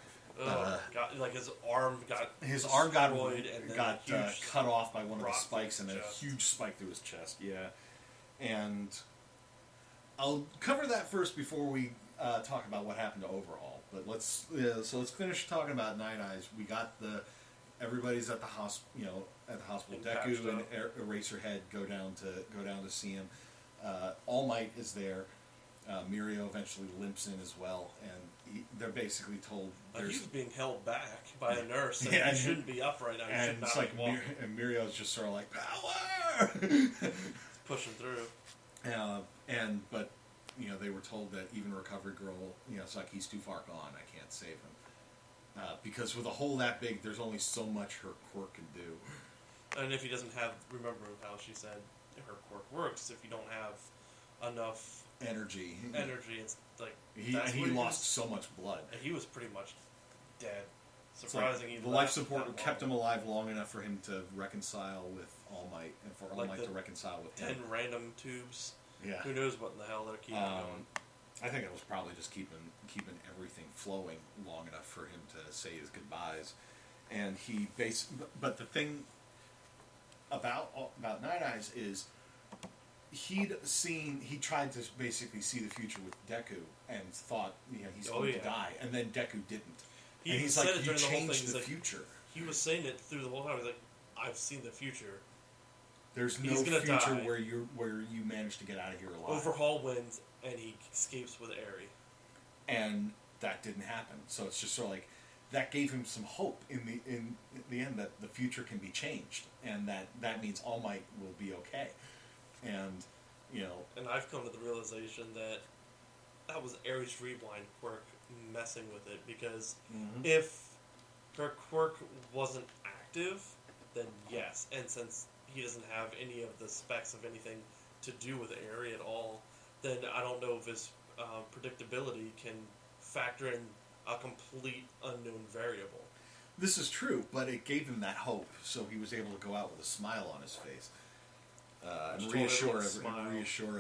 C: Like his arm got
B: destroyed
C: and then
B: got
C: a huge
B: cut off by one of the
C: rock
B: spikes,
C: through
B: and
C: his
B: a
C: chest.
B: huge spike through his chest. Yeah, and I'll cover that first before we talk about what happened to Overhaul. But let's finish talking about Night Eyes. We got everybody's at the hospital. At the hospital,
C: And patched
B: Deku and
C: up.
B: Eraserhead go down to see him. All Might is there. Mirio eventually limps in as well, and they're basically told
C: Like
B: there's
C: he was being held back by a nurse, and
B: Yeah,
C: he shouldn't be up right now. He
B: and
C: should
B: it's
C: not
B: like
C: be walking.
B: and Mirio's just sort of like power,
C: Pushing through.
B: but you know they were told that even recovered girl, you know, it's like he's too far gone. I can't save him because with a hole that big, there's only so much her quirk can do.
C: And if he doesn't have, remember how she said her quirk works. If you don't have enough
B: Energy,
C: it's like
B: he lost so much blood.
C: And he was pretty much dead. Surprising.
B: Like the life support kept him alive long enough for him to reconcile with All Might, and for All
C: Like
B: Might
C: the
B: to reconcile with
C: 10
B: him.
C: random tubes.
B: Yeah.
C: Who knows what in the hell they're keeping going.
B: I think it was probably just keeping everything flowing long enough for him to say his goodbyes, and But the thing about Night Eyes is he tried to basically see the future with Deku and thought, you know, he's going to die, and then Deku didn't.
C: He
B: and he's
C: said
B: like,
C: it
B: you
C: during the whole
B: changed
C: thing.
B: the
C: He's like-
B: future.
C: He was saying it through the whole time. He's like, I've seen the future.
B: There's no
C: He's gonna
B: future
C: die.
B: where you manage to get out of here alive.
C: Overhaul wins, and he escapes with Eri.
B: And that didn't happen. So it's just sort of like that gave him some hope in the end that the future can be changed, and that means All Might will be okay. And you know,
C: And I've come to the realization that was Eri's rewind quirk messing with it, because if her quirk wasn't active, then yes. And since he doesn't have any of the specs of anything to do with Eri at all, then I don't know if his predictability can factor in a complete unknown variable.
B: this is true, but it gave him that hope, so he was able to go out with a smile on his face. And
C: Just
B: reassure
C: told everyone to smile.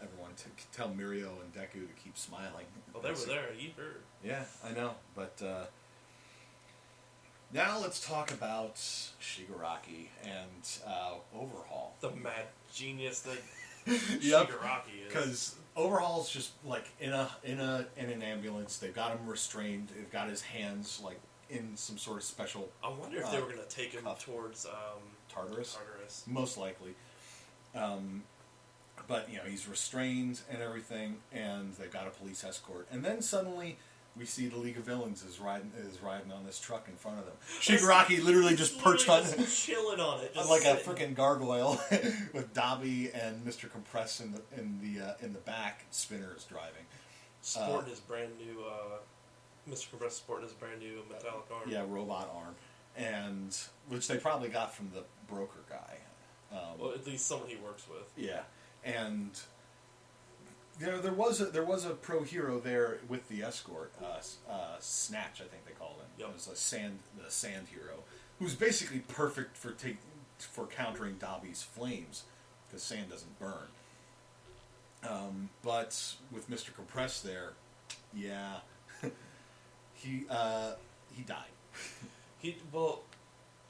B: everyone to tell Mirio and Deku to keep smiling.
C: Well, they were there. He heard.
B: Yeah, I know. But now let's talk about Shigaraki and Overhaul.
C: The mad genius that
B: Yep.
C: Shigaraki is.
B: Because Overhaul's just like in an ambulance. They've got him restrained. They've got his hands like in some sort of special
C: I wonder if they were going to take him
B: cuff.
C: towards
B: Tartarus.
C: Tartarus.
B: Most likely. But, you know, he's restrained and everything, and they've got a police escort. And then suddenly we see the League of Villains is riding on this truck in front of them. Shigaraki literally just perched on
C: just chilling on it, just
B: like a
C: sitting.
B: freaking gargoyle with Dobby and Mr. Compress in the back. Spinner is driving.
C: Sporting his brand new Mr. Compress sporting his brand new metallic arm.
B: Yeah, robot arm. And which they probably got from the broker guy.
C: Well, at least someone he works with.
B: Yeah, and There was a pro hero there with the escort, Snatch, I think they called him.
C: Yep.
B: It was the sand hero, who's basically perfect for countering Dobby's flames, because sand doesn't burn. But with Mr. Compress there, yeah, he died.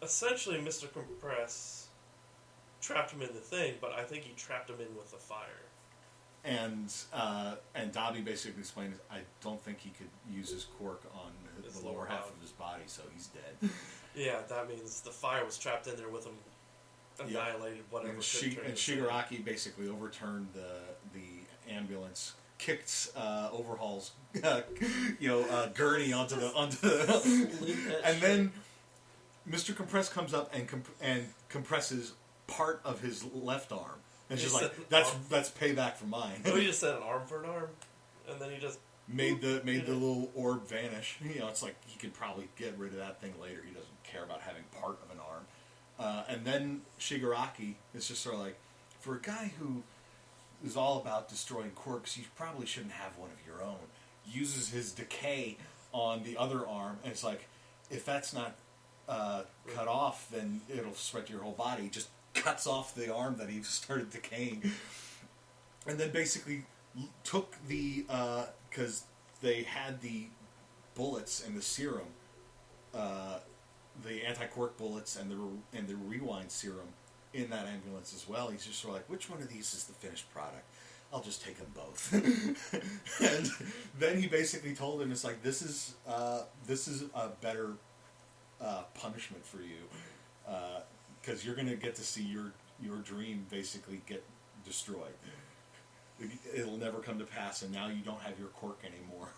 C: Essentially, Mr. Compress trapped him in the thing, but I think he trapped him in with the fire.
B: And Dobby basically explained, I don't think he could use his quirk on the lower half of his body, so he's dead.
C: Yeah, that means the fire was trapped in there with him, annihilated whatever.
B: And Shigaraki basically overturned the ambulance, kicked Overhaul's gurney onto the and then Mr. Compress comes up and compresses part of his left arm. And she's like, that's payback for mine.
C: Oh, he just said an arm for an arm, and then he just
B: made the little orb vanish. It's like he could probably get rid of that thing later. He doesn't care about having part of an arm. And then Shigaraki is just sort of like, for a guy who is all about destroying quirks, you probably shouldn't have one of your own. Uses his decay on the other arm, and it's like, if that's not cut off, then it'll spread to your whole body. Just cuts off the arm that he started decaying, and then basically took the because they had the bullets and the serum, the anti-quirk bullets and the rewind serum in that ambulance as well. He's just sort of like, which one of these is the finished product? I'll just take them both. And then he basically told him, it's like, this is a better punishment for you. Because you're going to get to see your dream basically get destroyed. It'll never come to pass, and now you don't have your quirk anymore.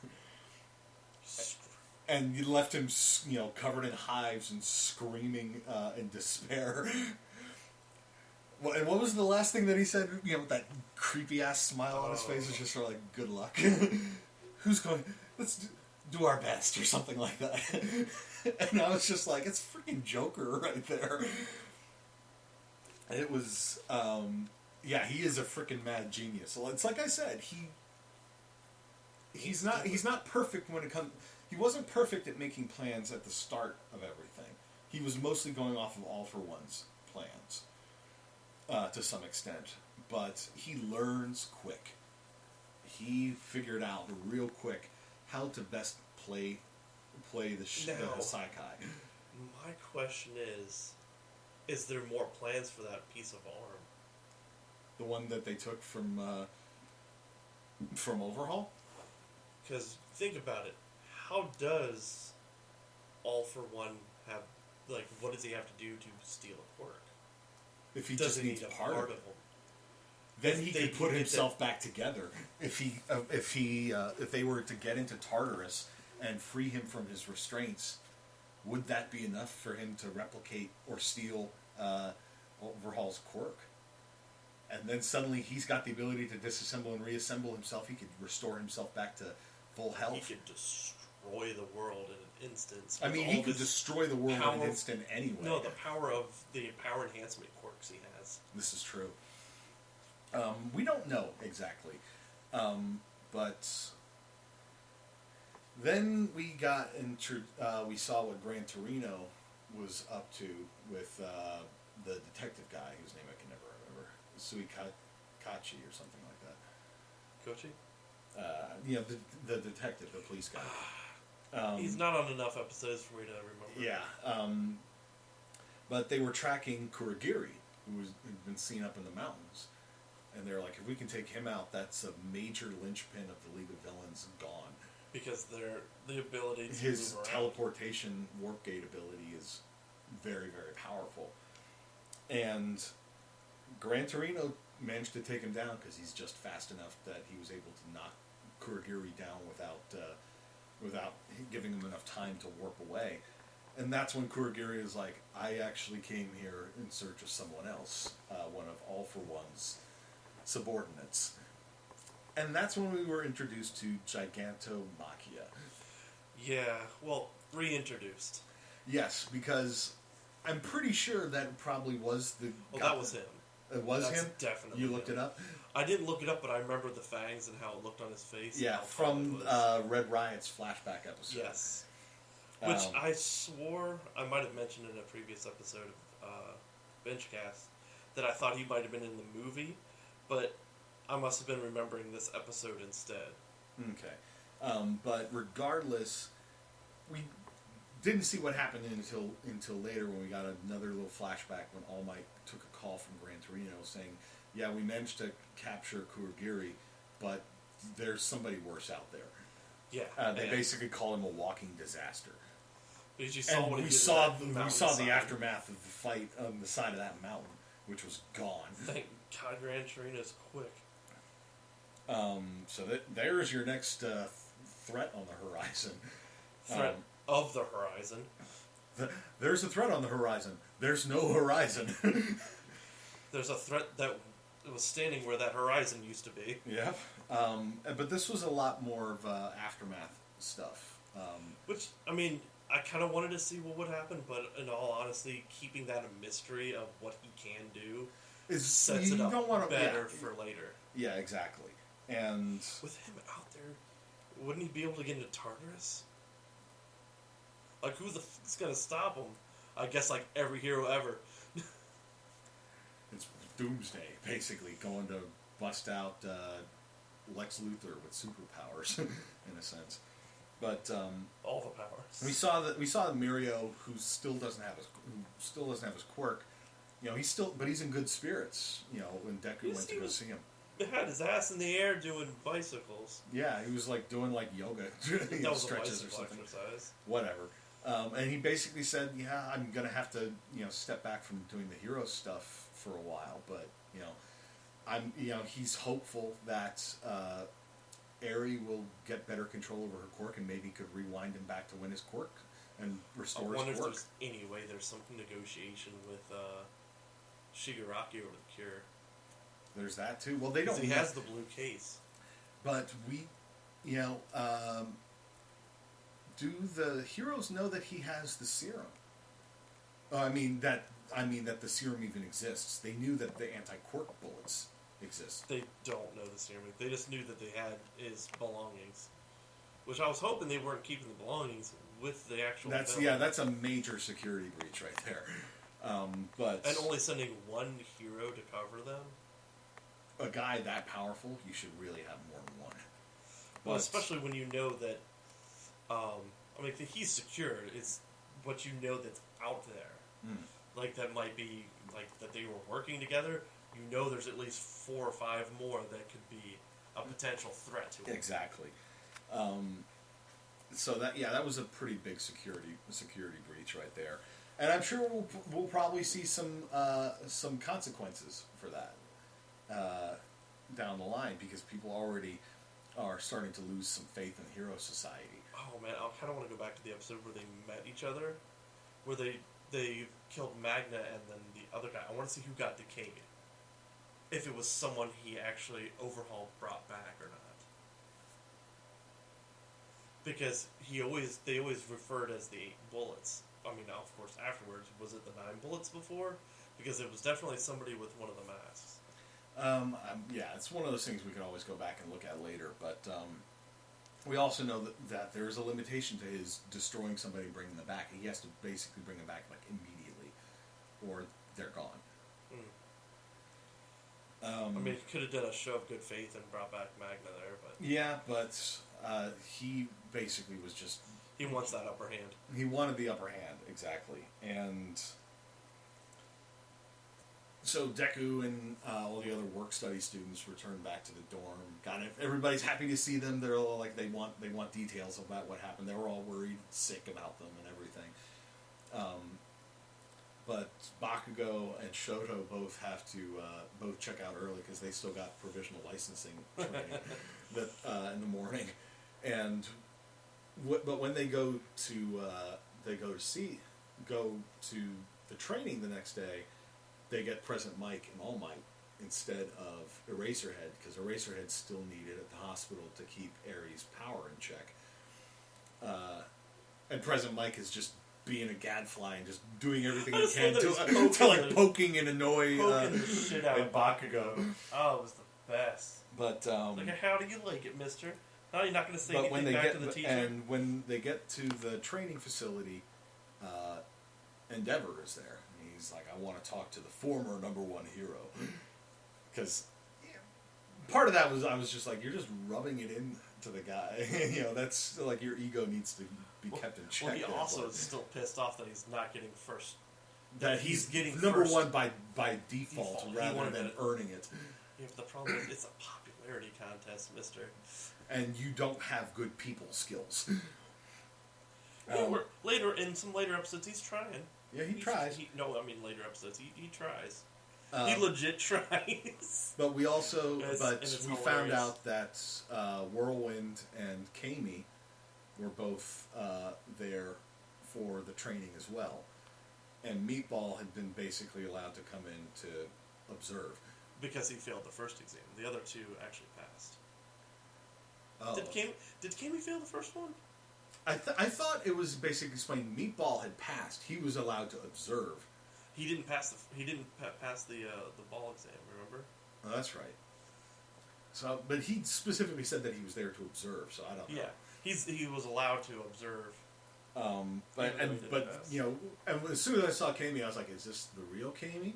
B: And you left him, covered in hives and screaming in despair. And what was the last thing that he said? With that creepy ass smile on his face, it's just sort of like, "Good luck." Let's do our best, or something like that. And I was just like, it's freaking Joker right there. It was, he is a freaking mad genius. So it's like I said, he's not perfect when it comes. He wasn't perfect at making plans at the start of everything. He was mostly going off of All for One's plans, to some extent. But he learns quick. He figured out real quick how to best play the Hassaikai.
C: My question is there more plans for that piece of arm?
B: The one that they took from Overhaul?
C: Because think about it. How does All for One have, what does he have to do to steal a quirk?
B: If he just needs part of him. Then he could put himself back together. If they were to get into Tartarus and free him from his restraints, would that be enough for him to replicate or steal Overhaul's quirk? And then suddenly he's got the ability to disassemble and reassemble himself. He could restore himself back to full health.
C: He could destroy the world in an instant.
B: I mean, he could destroy the world in an instant anyway.
C: No, the power of the power enhancement quirks he has.
B: This is true. We don't know exactly. But then we got we saw what Gran Torino was up to with the detective guy whose name I can never remember. Suikachi or something like that.
C: Kochi?
B: The detective, the police guy.
C: He's not on enough episodes for me to remember.
B: Yeah. But they were tracking Kurogiri, who'd been seen up in the mountains. And they're like, if we can take him out, that's a major linchpin of the League of Villains gone.
C: Because the ability to
B: his
C: move around.
B: Teleportation warp gate ability is very, very powerful. And Gran Torino managed to take him down because he's just fast enough that he was able to knock Kurogiri down without giving him enough time to warp away. And that's when Kurogiri is like, I actually came here in search of someone else, one of All for One's subordinates. And that's when we were introduced to Gigantomachia.
C: Yeah, well, reintroduced.
B: Yes, because I'm pretty sure that probably was the...
C: Well, that was him.
B: It was
C: That's
B: him?
C: definitely
B: You looked
C: him.
B: it up?
C: I didn't look it up, but I remember the fangs and how it looked on his face.
B: Yeah,
C: and how tall
B: from
C: it was.
B: Red Riot's flashback episode.
C: Yes. Which
B: Um,
C: I swore I might have mentioned in a previous episode of Bingecasts that I thought he might have been in the movie, but I must have been remembering this episode instead.
B: Okay. But regardless, we didn't see what happened until later when we got another little flashback when All Might took a call from Gran Torino saying, yeah, we managed to capture Kurogiri, but there's somebody worse out there.
C: Yeah.
B: They basically call him a walking disaster.
C: Because you saw
B: And
C: what he
B: we
C: did
B: saw
C: at that
B: the
C: mountainside.
B: aftermath of the fight on the side of that mountain, which was gone.
C: Thank God Gran Torino's quick.
B: So there's your next threat on the horizon.
C: Threat of the horizon.
B: There's a threat on the horizon. There's no horizon.
C: There's a threat that was standing where that horizon used to be.
B: Yeah. But this was a lot more of aftermath stuff.
C: Which, I mean, I kind of wanted to see what would happen, but in all honesty, keeping that a mystery of what he can do sets it up better for later.
B: Yeah, exactly. And
C: with him out there, wouldn't he be able to get into Tartarus? Like, who the fuck's gonna stop him? I guess, like, every hero ever.
B: it's Doomsday, basically, going to bust out Lex Luthor with superpowers, in a sense. But
C: all the powers.
B: we saw that Mirio, who still doesn't have his quirk. You know, he's in good spirits. You know, when Deku went to go see him.
C: Had his ass in the air doing bicycles.
B: Yeah, he was like doing like yoga
C: that was
B: stretches
C: a
B: or something.
C: exercise.
B: Whatever. And he basically said, "Yeah, I'm gonna have to, step back from doing the hero stuff for a while." But he's hopeful that Eri will get better control over her quirk and maybe could rewind him back to win his quirk and restore his quirk.
C: I wonder if there's any way there's some negotiation with Shigaraki over the cure.
B: There's that too. Well, they don't.
C: He has the blue case.
B: But do the heroes know that he has the serum? I mean that the serum even exists. They knew that the anti-quirk bullets exist.
C: They don't know the serum. They just knew that they had his belongings, which I was hoping they weren't keeping the belongings with the actual.
B: That's a major security breach right there. But
C: and only sending one hero to cover them.
B: A guy that powerful, you should really have more than one.
C: Well, especially when you know that, he's secured. It's what you know that's out there. Like, that might be, like, that they were working together. You know there's at least 4 or 5 more that could be a potential threat to him.
B: Exactly. So that was a pretty big security breach right there. And I'm sure we'll probably see some consequences for that. Down the line, because people already are starting to lose some faith in Hero Society.
C: Oh man, I kind of want to go back to the episode where they met each other, where they killed Magna and then the other guy. I want to see who got decayed. If it was someone he actually Overhaul brought back or not. Because they always referred as the 8 bullets. I mean, now of course afterwards, was it the 9 bullets before? Because it was definitely somebody with one of the masks.
B: It's one of those things we can always go back and look at later, but we also know that there's a limitation to his destroying somebody and bringing them back. He has to basically bring them back like immediately, or they're gone.
C: He could have done a show of good faith and brought back Magna there, but...
B: Yeah, but he basically was just...
C: He wants that upper hand.
B: He wanted the upper hand, exactly. And... So Deku and all the other work study students returned back to the dorm. Everybody's happy to see them. They're all like they want details about what happened. They were all worried, sick about them and everything. But Bakugo and Shoto both have to check out early because they still got provisional licensing training in the morning. And but when they go to the training the next day, they get Present Mike and All Might instead of Eraserhead, because Eraserhead's still needed at the hospital to keep Ares' power in check. And Present Mike is just being a gadfly and just doing everything
C: I
B: he
C: just
B: can
C: love
B: to
C: that he's
B: poking and annoy
C: poking the shit out of
B: Bakugo.
C: Oh, it was the best.
B: But
C: like, how do you like it, mister? No, you're not going to say
B: but
C: anything
B: when they
C: back
B: get
C: to the teacher?
B: and when they get to the training facility, Endeavor is there. And he's like, I want to talk to the former #1 hero. Because part of that was, I was just like, you're just rubbing it in to the guy. You know, that's like your ego needs to be kept in check.
C: Well, he also is still pissed off that he's not getting first.
B: That he's
C: getting
B: #1 by default
C: He
B: rather
C: wanted
B: than
C: it.
B: earning it.
C: Yeah, but the problem is it's a popularity contest, mister.
B: And you don't have good people skills.
C: Later, in some later episodes, he's trying.
B: Yeah, he tries.
C: Later episodes, he tries.
B: Um,
C: he legit tries.
B: But we also,
C: we
B: found out that Whirlwind and Kami were both there for the training as well, and Meatball had been basically allowed to come in to observe
C: Because he failed the first exam. The other two actually passed.
B: Oh.
C: Did Kami fail the first one?
B: I thought it was basically explained Meatball had passed. He was allowed to observe.
C: He didn't pass the ball exam. Remember?
B: Oh, that's right. So, but he specifically said that he was there to observe. So I don't know.
C: Yeah, he was allowed to observe.
B: But you know, and as soon as I saw Kami, I was like, "Is this the real Kami?"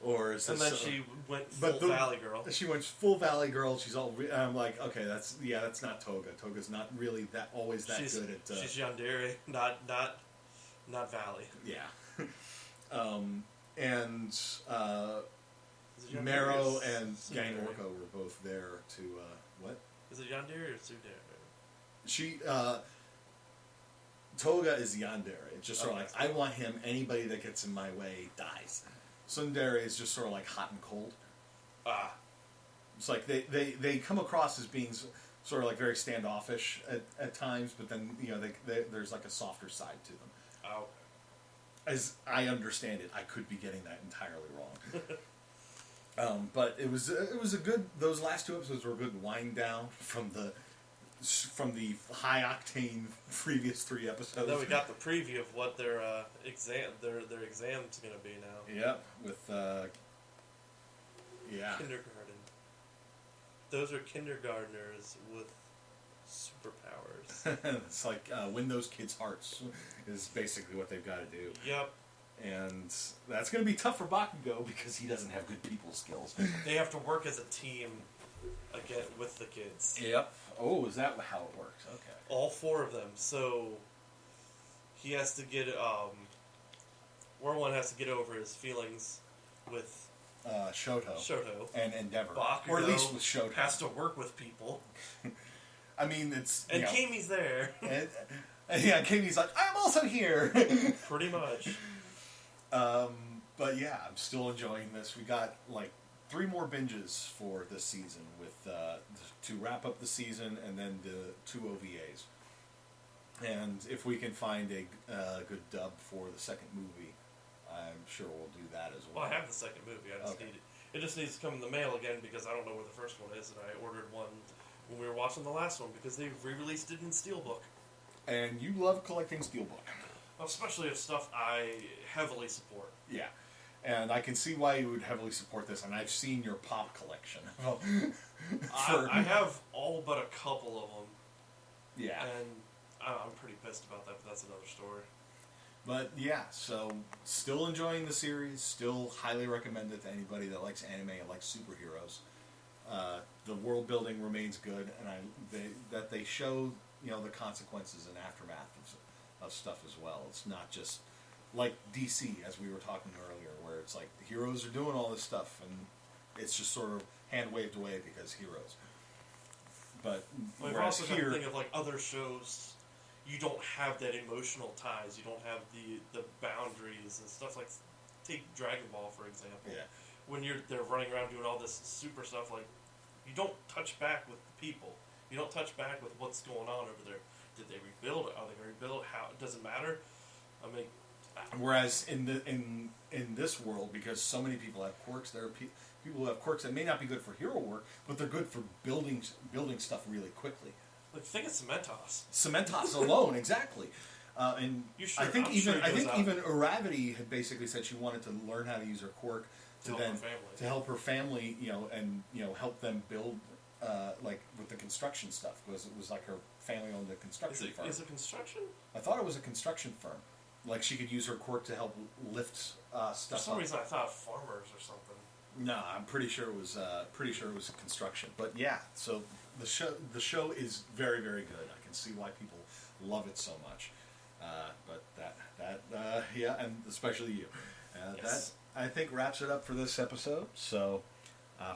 B: Or is this,
C: and then she went full Valley Girl.
B: She went full Valley Girl. She's all. I'm like, okay, that's not Toga. Toga's not really always that good at.
C: She's Yandere, not Valley.
B: Yeah. And Marrow and Gang Orko were both there to what?
C: Is it Yandere or Tsundere?
B: She Toga is Yandere. It's just sort of like, I want him. Anybody that gets in my way dies. Tsundere is just sort of like hot and cold. It's like they come across as being sort of like very standoffish at times, but then there's like a softer side to them.
C: Oh.
B: As I understand it, I could be getting that entirely wrong. But it was a good. Those last two episodes were a good wind down from the high octane previous 3 episodes.
C: And then we got the preview of what their exam's going to be now.
B: Yep, with
C: kindergarten. Those are kindergartners with superpowers.
B: It's like win those kids' hearts is basically what they've got to do.
C: Yep.
B: And that's going to be tough for Bakugo because he doesn't have good people skills.
C: They have to work as a team again with the kids.
B: Yep. Oh, is that how it works? Okay.
C: All 4 of them. So he has to get Whirlwind has to get over his feelings with Shoto
B: and Endeavor,
C: Bakugo,
B: or at least with Shoto.
C: Has to work with people.
B: I mean, it's
C: and Kami's there.
B: and Kami's like, I'm also here.
C: Pretty much.
B: But yeah, I'm still enjoying this. We got like 3 more binges for this season with to wrap up the season, and then the 2 OVAs. And if we can find a good dub for the second movie, I'm sure we'll do that as well.
C: Well, I have the second movie. I just need it. It just needs to come in the mail again because I don't know where the first one is, and I ordered one when we were watching the last one because they re-released it in Steelbook.
B: And you love collecting Steelbook.
C: Especially of stuff I heavily support.
B: Yeah. And I can see why you would heavily support this, and I've seen your pop collection.
C: I have all but a couple of them.
B: Yeah.
C: And I'm pretty pissed about that, but that's another story.
B: But yeah, so still enjoying the series, still highly recommend it to anybody that likes anime and likes superheroes. The world building remains good, and they show the consequences and aftermath of stuff as well. It's not just like DC, as we were talking earlier, where it's like the heroes are doing all this stuff, and it's just sort of hand waved away because heroes. But
C: we've also got to think of like other shows. You don't have that emotional ties. You don't have the boundaries and stuff like. Take Dragon Ball for example.
B: Yeah.
C: When they're running around doing all this super stuff, like you don't touch back with the people. You don't touch back with what's going on over there. Did they rebuild? Are they going to rebuild? How? It doesn't matter. I mean.
B: Whereas in this world, because so many people have quirks, there are people who have quirks that may not be good for hero work, but they're good for building stuff really quickly.
C: Like, think of Cementos.
B: Cementos alone, exactly. And
C: You should.
B: I think
C: I'm
B: even
C: sure he
B: I
C: goes
B: think
C: out.
B: even Uravity had basically said she wanted to learn how to use her quirk to
C: help
B: then
C: her family.
B: to help her family, and help them build like with the construction stuff, because it was like her family owned a construction firm.
C: Is it construction?
B: I thought it was a construction firm. Like she could use her quirk to help lift stuff.
C: For some reason, I thought farmers or something.
B: No, I'm pretty sure it was construction. But yeah, so the show is very, very good. I can see why people love it so much. But yeah, and especially you.
C: Yes.
B: That I think wraps it up for this episode. So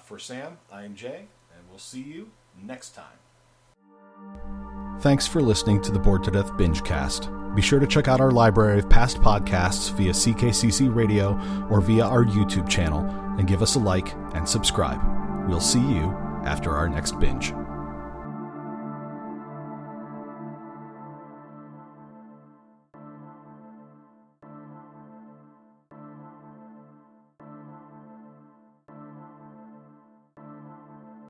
B: for Sam, I am Jay, and we'll see you next time.
A: Thanks for listening to the Bored to Death Bingecast. Be sure to check out our library of past podcasts via CKCC Radio or via our YouTube channel, and give us a like and subscribe. We'll see you after our next binge.